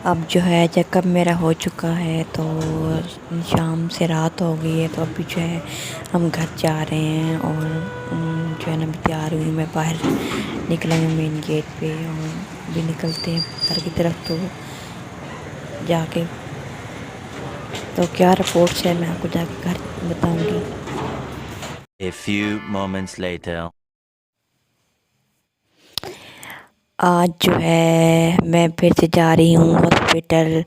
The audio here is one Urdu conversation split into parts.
اب جو ہے چیک اپ میرا ہو چکا ہے، تو شام سے رات ہو گئی ہے، تو ابھی جو ہے ہم گھر جا رہے ہیں اور جو ہے نا ابھی تیار ہوئی میں باہر نکلیں گے مین گیٹ پہ، اور بھی نکلتے ہیں گھر کی طرف تو جا کے تو کیا رپورٹس ہے میں آپ کو جا کے گھر بتاؤں گی۔ A few moments later. آج جو ہے میں پھر سے جا رہی ہوں ہاسپٹل،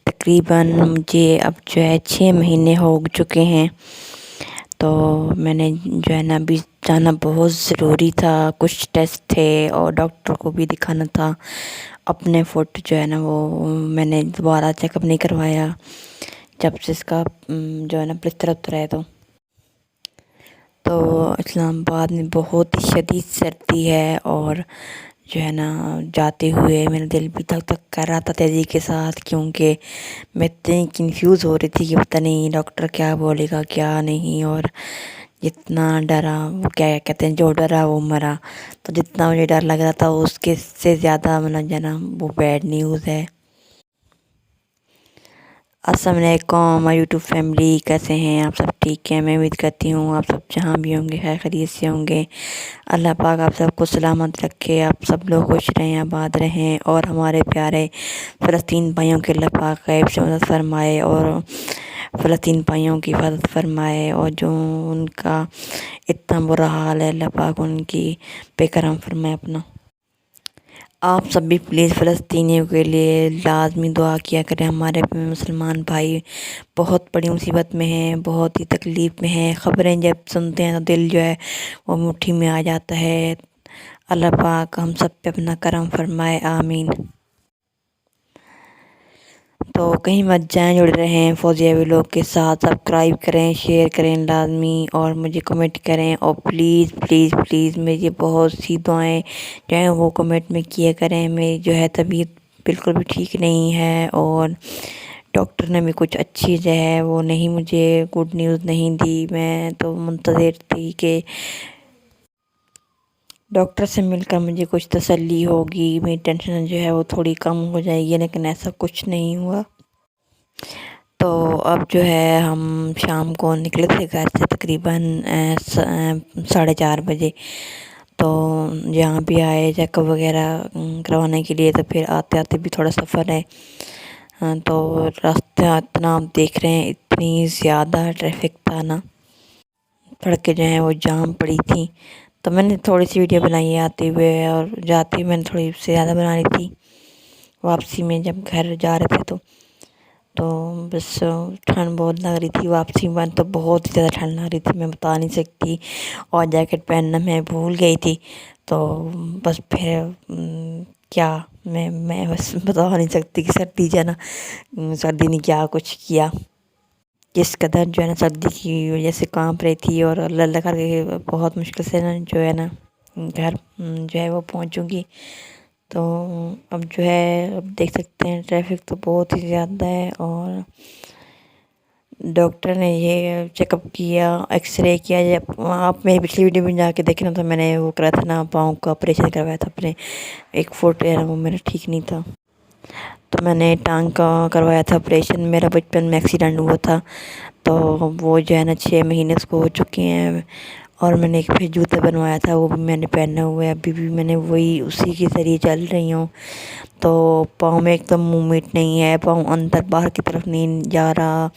تقریباً مجھے اب جو ہے 6 مہینے ہو چکے ہیں، تو میں نے جو ہے نا ابھی جانا بہت ضروری تھا، کچھ ٹیسٹ تھے اور ڈاکٹر کو بھی دکھانا تھا۔ اپنے فٹ جو ہے نا وہ میں نے دوبارہ چیک اپ نہیں کروایا جب سے اس کا جو ہے نا پلسٹر اترا ہے۔ تو اسلام آباد میں بہت ہی شدید سردی ہے، اور جو ہے نا جاتے ہوئے میرا دل بھی دھک دھک کر رہا تھا تیزی کے ساتھ، کیونکہ میں اتنی کنفیوز ہو رہی تھی کہ پتہ نہیں ڈاکٹر کیا بولے گا کیا نہیں، اور جتنا ڈرا وہ کیا کہتے ہیں جو ڈرا وہ مرا، تو جتنا مجھے ڈر لگ رہا تھا اس کے سے زیادہ جو ہے نا وہ بیڈ نیوز ہے۔ السلام علیکم یوٹیوب فیملی، کیسے ہیں آپ سب؟ ٹھیک ہیں؟ میں امید کرتی ہوں آپ سب جہاں بھی ہوں گے خیر خیریت سے ہوں گے۔ اللہ پاک آپ سب کو سلامت رکھے، آپ سب لوگ خوش رہیں، آباد رہیں، اور ہمارے پیارے فلسطین بھائیوں کے اللہ پاک غیب سے مدد فرمائے، اور فلسطین بھائیوں کی حفاظت فرمائے، اور جو ان کا اتنا برا حال ہے اللہ پاک ان کی بے کرم فرمائے اپنا۔ آپ سب بھی پلیز فلسطینیوں کے لیے لازمی دعا کیا کریں، ہمارے مسلمان بھائی بہت بڑی مصیبت میں ہیں، بہت ہی تکلیف میں ہیں، خبریں جب سنتے ہیں تو دل جو ہے وہ مٹھی میں آ جاتا ہے۔ اللہ پاک ہم سب پہ اپنا کرم فرمائے، آمین۔ تو کہیں مت جائیں، جڑ رہے ہیں فوزیہ ویلوگ کے ساتھ، سبسکرائب کریں، شیئر کریں لازمی، اور مجھے کمنٹ کریں، اور پلیز پلیز پلیز میری بہت سی دعائیں جو ہیں وہ کمنٹ میں کیا کریں۔ میری جو ہے طبیعت بالکل بھی ٹھیک نہیں ہے، اور ڈاکٹر نے بھی کچھ اچھی جو ہے وہ نہیں، مجھے گڈ نیوز نہیں دی۔ میں تو منتظر تھی کہ ڈاکٹر سے مل کر مجھے کچھ تسلی ہوگی، میری ٹینشن جو ہے وہ تھوڑی کم ہو جائے گی، لیکن ایسا کچھ نہیں ہوا۔ تو اب جو ہے ہم شام کو نکلے تھے گھر سے تقریباً 4:30 بجے، تو یہاں بھی آئے چیک اپ وغیرہ کروانے کے لیے، تو پھر آتے آتے بھی تھوڑا سفر ہے، تو راستہ اتنا آپ دیکھ رہے ہیں اتنی زیادہ ٹریفک تھا نا، سڑکیں جو ہیں وہ جام پڑی تھیں، تو میں نے تھوڑی سی ویڈیو بنائی ہے آتے ہوئے، اور جاتے ہوئے میں نے تھوڑی سے زیادہ بنانی تھی، واپسی میں جب گھر جا رہے تھے تو بس ٹھنڈ بہت لگ رہی تھی، واپسی میں تو بہت ہی زیادہ ٹھنڈ لگ رہی تھی، میں بتا نہیں سکتی، اور جیکٹ پہننا میں بھول گئی تھی، تو بس پھر کیا میں بس بتا نہیں سکتی کہ سردی جو ہے نا، سردی نے کیا کچھ کیا، کس قدر جو ہے نا سردی کی وجہ سے کانپ رہی تھی، اور اللہ اللہ کر کے بہت مشکل سے نا جو ہے نا گھر جو ہے وہ پہنچوں گی۔ تو اب جو ہے اب دیکھ سکتے ہیں ٹریفک تو بہت ہی زیادہ ہے، اور ڈاکٹر نے یہ چیک اپ کیا، ایکس رے کیا، جب آپ میری پچھلی ویڈیو میں جا کے دیکھیں نا تو میں نے وہ کرا تھا نا، پاؤں کا آپریشن کروایا تھا اپنے، ایک فٹ ہے نا وہ میرا ٹھیک نہیں تھا، تو میں نے ٹانگ کا کروایا تھا آپریشن، میرا بچپن میں ایکسیڈنٹ ہوا تھا، تو وہ جو ہے نا 6 مہینے اس کو ہو چکے ہیں، اور میں نے ایک پھر جوتا بنوایا تھا وہ بھی میں نے پہنا ہوا ہے، ابھی بھی میں نے وہی اسی کے ذریعے چل رہی ہوں، تو پاؤں میں ایک دم موومنٹ نہیں ہے، پاؤں اندر باہر کی طرف نہیں جا رہا،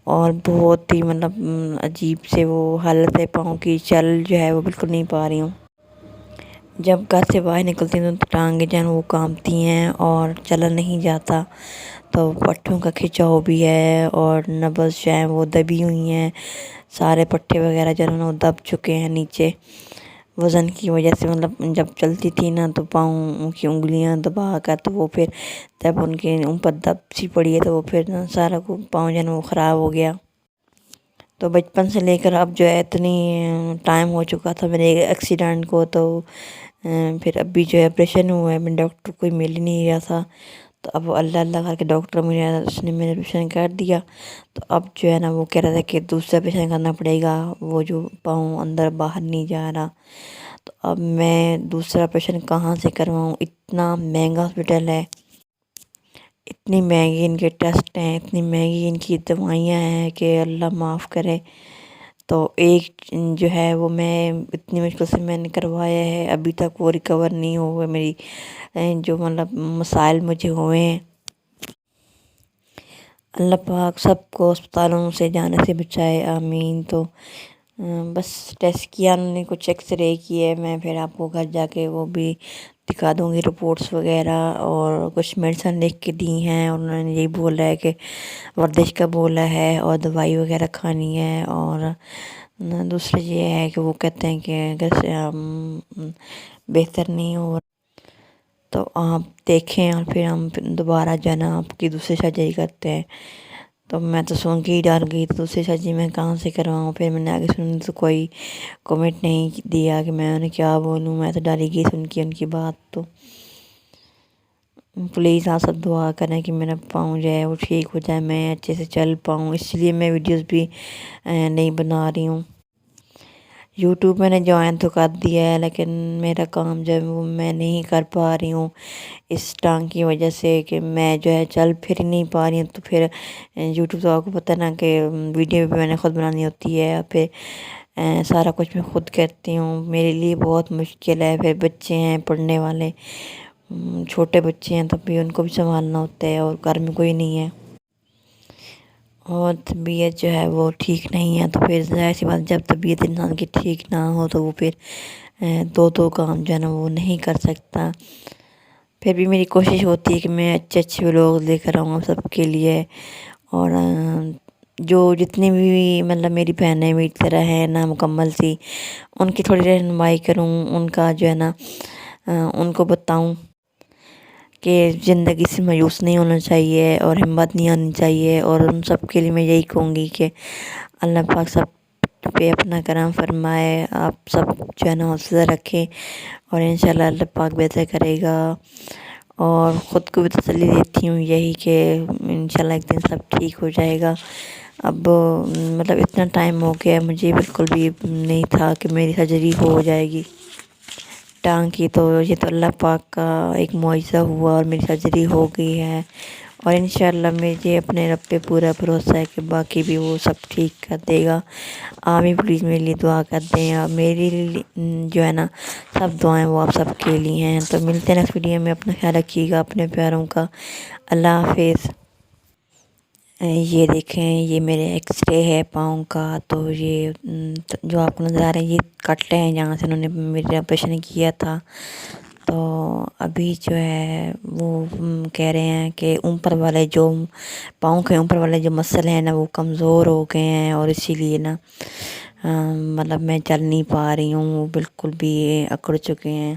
اور بہت ہی مطلب عجیب سے وہ حالت ہے پاؤں کی، چل جو ہے وہ بالکل نہیں پا رہی ہوں، جب گھر سے باہر نکلتی ہوں تو ٹانگیں جو ہیں وہ کانپتی ہیں اور چلا نہیں جاتا، تو پٹھوں کا کھنچاؤ بھی ہے، اور نبض جو ہیں وہ دبی ہوئی ہیں، سارے پٹھے وغیرہ جو ہیں وہ دب چکے ہیں نیچے، وزن کی وجہ سے، مطلب جب چلتی تھی نا تو پاؤں کی انگلیاں دبا کر، تو وہ پھر جب ان کے اوپر دب سی پڑی ہے تو وہ پھر سارا پاؤں جو ہے وہ خراب ہو گیا، تو بچپن سے لے کر اب جو ہے اتنی ٹائم ہو چکا تھا میرے ایکسیڈنٹ کو، تو پھر ابھی جو ہے آپریشن ہوا ہے، میں ڈاکٹر کوئی مل ہی نہیں رہا تھا، تو اب اللہ اللہ کر کے ڈاکٹر مجھے اس نے میرا آپریشن کر دیا، تو اب جو ہے نا وہ کہہ رہا تھا کہ دوسرا آپریشن کرنا پڑے گا، وہ جو پاؤں اندر باہر نہیں جا رہا، تو اب میں دوسرا آپریشن کہاں سے کرواؤں، اتنا مہنگا ہاسپٹل ہے، اتنی مہنگی ان کے ٹیسٹ ہیں، اتنی مہنگی ان کی دوائیاں ہیں کہ اللہ معاف کرے۔ تو ایک جو ہے وہ میں اتنی مشکل سے میں نے کروایا ہے، ابھی تک وہ ریکور نہیں ہوئے میری جو مطلب مسائل مجھے ہوئے ہیں۔ اللہ پاک سب کو اسپتالوں سے جانے سے بچائے، آمین۔ تو بس ٹیسٹ کیا انہوں نے، کچھ ایکس رے کیے، میں پھر آپ کو گھر جا کے وہ بھی دکھا دوں گی رپورٹس وغیرہ، اور کچھ میڈیسن لکھ کے دی ہیں، اور انہوں نے یہی بولا ہے کہ ورزش کا بولا ہے اور دوائی وغیرہ کھانی ہے، اور دوسرا یہ ہے کہ وہ کہتے ہیں کہ اگر بہتر نہیں ہو تو آپ دیکھیں، اور پھر ہم دوبارہ جو ہے نا آپ کی دوسری سرجری کرتے ہیں۔ تو میں تو سن کے ہی ڈر گئی، تو دوسری سرجری میں کہاں سے کرواؤں؟ پھر میں نے آگے سن تو کوئی کومنٹ نہیں دیا کہ میں انہیں کیا بولوں، میں تو ڈر ہی گئی سن کے ان کی بات۔ تو پلیز آپ سب دعا کریں کہ میرا پاؤں جو ہے وہ ٹھیک ہو جائے، میں اچھے سے چل پاؤں، اس لیے میں ویڈیوز بھی نہیں بنا رہی ہوں۔ یوٹیوب میں نے جوائن تو کر دیا ہے، لیکن میرا کام جو ہے وہ میں نہیں کر پا رہی ہوں اس ٹانگ کی وجہ سے، کہ میں جو ہے چل پھر نہیں پا رہی ہوں۔ تو پھر یوٹیوب تو آپ کو پتہ نا کہ ویڈیو بھی میں نے خود بنانی ہوتی ہے، پھر سارا کچھ میں خود کرتی ہوں، میرے لیے بہت مشکل ہے۔ پھر بچے ہیں پڑھنے والے، چھوٹے بچے ہیں، تب بھی ان کو بھی سنبھالنا ہوتا ہے، اور گھر میں کوئی نہیں ہے، اور طبیعت جو ہے وہ ٹھیک نہیں ہے۔ تو پھر ظاہر سی بات، جب طبیعت انسان کی ٹھیک نہ ہو تو وہ پھر دو کام جو ہے نا وہ نہیں کر سکتا۔ پھر بھی میری کوشش ہوتی ہے کہ میں اچھے اچھے ولاگ لے کر آؤں سب کے لیے، اور جو جتنی بھی مطلب میری بہنیں میری طرح ہیں نامکمل سی، ان کی تھوڑی رہنمائی کروں، ان کا جو ہے نا ان کو بتاؤں کہ زندگی سے مایوس نہیں ہونا چاہیے، اور ہمت نہیں آنی چاہیے، اور ان سب کے لیے میں یہی کہوں گی کہ اللہ پاک سب پہ اپنا کرم فرمائے، آپ سب جو ہے نا حوصلہ رکھیں، اور انشاءاللہ اللہ پاک بہتر کرے گا۔ اور خود کو بھی تسلی دیتی ہوں یہی کہ انشاءاللہ ایک دن سب ٹھیک ہو جائے گا۔ اب مطلب اتنا ٹائم ہو گیا، مجھے بالکل بھی نہیں تھا کہ میری سرجری ہو جائے گی ٹانگ کی، تو یہ تو اللہ پاک کا ایک معجزہ ہوا اور میری سرجری ہو گئی ہے، اور انشاءاللہ مجھے اپنے رب پہ پورا بھروسہ ہے کہ باقی بھی وہ سب ٹھیک کر دے گا۔ آپ بھی پلیز میرے لیے دعا کر دیں، اور میری جو ہے نا سب دعائیں وہ آپ سب کے لیے ہیں۔ تو ملتے ہیں نیکسٹ ویڈیو میں، اپنا خیال رکھیے گا اپنے پیاروں کا، اللہ حافظ۔ یہ دیکھیں، یہ میرے ایکس رے ہے پاؤں کا، تو یہ جو آپ کو نظر آ رہے ہیں یہ کٹ ہیں جہاں سے انہوں نے میرے آپریشن کیا تھا۔ تو ابھی جو ہے وہ کہہ رہے ہیں کہ اوپر والے جو پاؤں کے اوپر والے جو مسل ہیں نا وہ کمزور ہو گئے ہیں، اور اسی لیے نا مطلب میں چل نہیں پا رہی ہوں، وہ بالکل بھی اکڑ چکے ہیں۔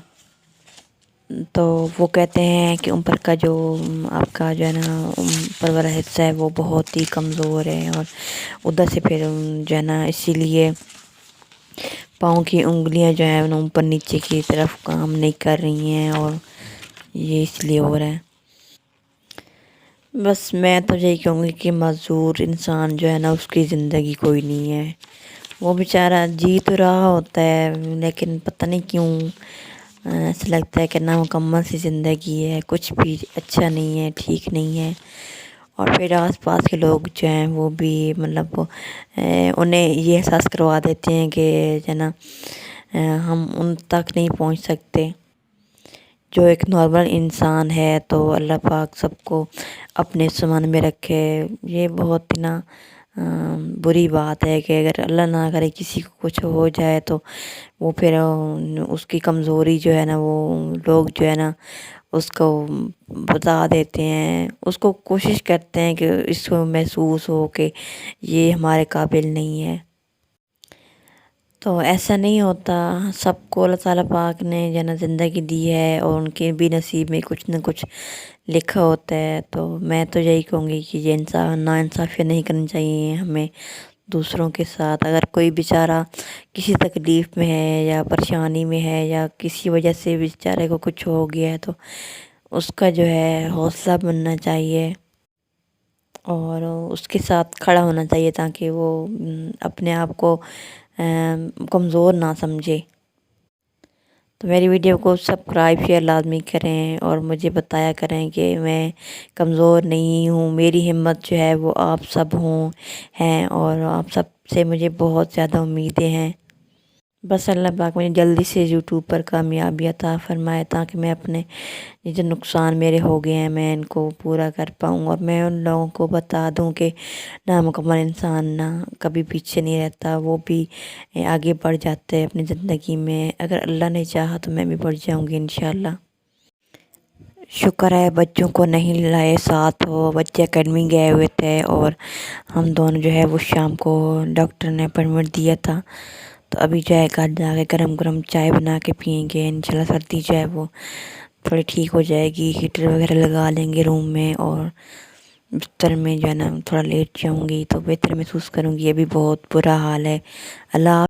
تو وہ کہتے ہیں کہ اوپر کا جو آپ کا جو ہے نا اوپر والا حصہ ہے وہ بہت ہی کمزور ہے، اور ادھر سے پھر جو ہے نا اسی لیے پاؤں کی انگلیاں جو ہیں اوپر نیچے کی طرف کام نہیں کر رہی ہیں، اور یہ اس لیے ہو رہا ہے۔ بس میں تو یہی کہوں گی کہ معذور انسان جو ہے نا اس کی زندگی کوئی نہیں ہے، وہ بیچارہ جی تو رہا ہوتا ہے، لیکن پتہ نہیں کیوں ایسا لگتا ہے کہ نامکمل سی زندگی ہے، کچھ بھی اچھا نہیں ہے، ٹھیک نہیں ہے۔ اور پھر آس پاس کے لوگ جو ہیں وہ بھی مطلب انہیں یہ احساس کروا دیتے ہیں کہ جو ہے نا ہم ان تک نہیں پہنچ سکتے جو ایک نارمل انسان ہے۔ تو اللہ پاک سب کو اپنے سامان میں رکھے۔ یہ بہت ہی نا بری بات ہے کہ اگر اللہ نہ کرے کسی کو کچھ ہو جائے تو وہ پھر اس کی کمزوری جو ہے نا وہ لوگ جو ہے نا اس کو بتا دیتے ہیں، اس کو کوشش کرتے ہیں کہ اس کو محسوس ہو کہ یہ ہمارے قابل نہیں ہے۔ تو ایسا نہیں ہوتا، سب کو اللہ تعالیٰ پاک نے جو ہے نا زندگی دی ہے، اور ان کے بھی نصیب میں کچھ نہ کچھ لکھا ہوتا ہے۔ تو میں تو یہی کہوں گی کہ یہ ناانصافی نہیں کرنی چاہیے ہمیں دوسروں کے ساتھ۔ اگر کوئی بیچارہ کسی تکلیف میں ہے یا پریشانی میں ہے یا کسی وجہ سے بیچارے کو کچھ ہو گیا ہے، تو اس کا جو ہے حوصلہ بننا چاہیے، اور اس کے ساتھ کھڑا ہونا چاہیے، تاکہ وہ اپنے آپ کو کمزور نہ سمجھے۔ تو میری ویڈیو کو سبسکرائب شیئر لازمی کریں اور مجھے بتایا کریں کہ میں کمزور نہیں ہوں، میری ہمت جو ہے وہ آپ سب ہیں اور آپ سب سے مجھے بہت زیادہ امیدیں ہیں۔ بس اللہ پاک مجھے جلدی سے یوٹیوب پر کامیابی عطا فرمائے تاکہ میں اپنے یہ جو نقصان میرے ہو گئے ہیں میں ان کو پورا کر پاؤں اور میں ان لوگوں کو بتا دوں کہ نامکمل انسان نہ کبھی پیچھے نہیں رہتا، وہ بھی آگے بڑھ جاتے ہیں اپنی زندگی میں۔ اگر اللہ نے چاہا تو میں بھی بڑھ جاؤں گی انشاءاللہ۔ شکر ہے بچوں کو نہیں لائے ساتھ، وہ بچے اکیڈمی گئے ہوئے تھے اور ہم دونوں جو ہے وہ شام کو ڈاکٹر نے اپائنٹمنٹ دیا تھا، تو ابھی جو ہے گھر جا کے گرم گرم چائے بنا کے پئیں گے انشاءاللہ۔ سردی جو ہے وہ تھوڑی ٹھیک ہو جائے گی، ہیٹر وغیرہ لگا لیں گے روم میں اور بستر میں جو ہے نا تھوڑا لیٹ جاؤں گی تو بہتر محسوس کروں گی۔ ابھی بہت برا حال ہے۔ اللہ